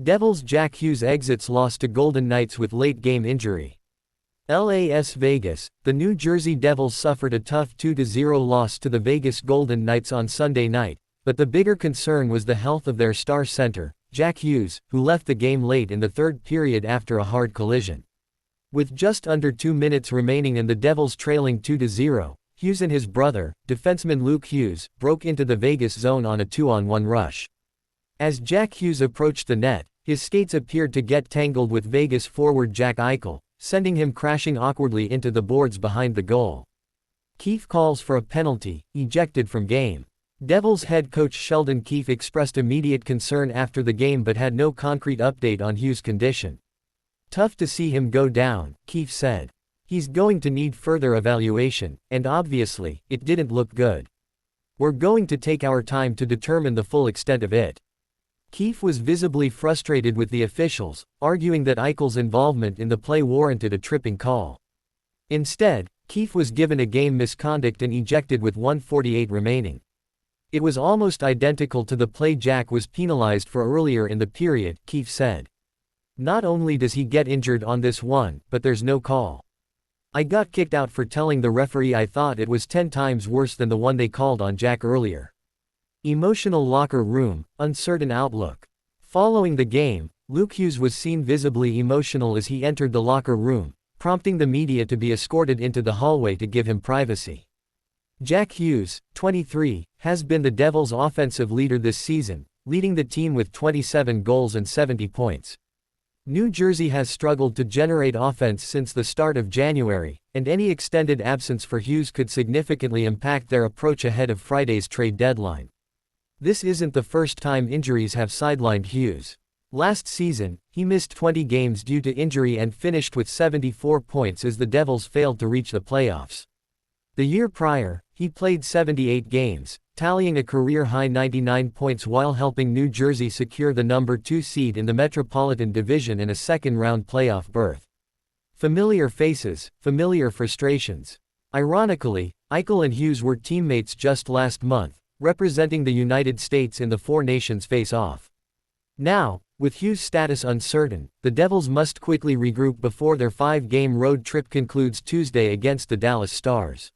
Devils' Jack Hughes exits loss to Golden Knights with late-game injury. LAS Vegas, the New Jersey Devils suffered a tough 2-0 loss to the Vegas Golden Knights on Sunday night, but the bigger concern was the health of their star center, Jack Hughes, who left the game late in the third period after a hard collision. With just under 2 minutes remaining and the Devils trailing 2-0, Hughes and his brother, defenseman Luke Hughes, broke into the Vegas zone on a 2-on-1 rush. As Jack Hughes approached the net, his skates appeared to get tangled with Vegas forward Jack Eichel, sending him crashing awkwardly into the boards behind the goal. Keefe calls for a penalty, ejected from game. Devils head coach Sheldon Keefe expressed immediate concern after the game but had no concrete update on Hughes' condition. "Tough to see him go down," Keefe said. "He's going to need further evaluation, and obviously, it didn't look good. We're going to take our time to determine the full extent of it." Keefe was visibly frustrated with the officials, arguing that Eichel's involvement in the play warranted a tripping call. Instead, Keefe was given a game misconduct and ejected with 1:48 remaining. "It was almost identical to the play Jack was penalized for earlier in the period," Keefe said. "Not only does he get injured on this one, but there's no call. I got kicked out for telling the referee I thought it was 10 times worse than the one they called on Jack earlier." Emotional locker room, uncertain outlook. Following the game, Luke Hughes was seen visibly emotional as he entered the locker room, prompting the media to be escorted into the hallway to give him privacy. Jack Hughes, 23, has been the Devils' offensive leader this season, leading the team with 27 goals and 70 points. New Jersey has struggled to generate offense since the start of January, and any extended absence for Hughes could significantly impact their approach ahead of Friday's trade deadline. This isn't the first time injuries have sidelined Hughes. Last season, he missed 20 games due to injury and finished with 74 points as the Devils failed to reach the playoffs. The year prior, he played 78 games, tallying a career-high 99 points while helping New Jersey secure the number 2 seed in the Metropolitan Division and a second-round playoff berth. Familiar faces, familiar frustrations. Ironically, Eichel and Hughes were teammates just last month, representing the United States in the Four Nations face-off. Now, with Hughes' status uncertain, the Devils must quickly regroup before their 5-game road trip concludes Tuesday against the Dallas Stars.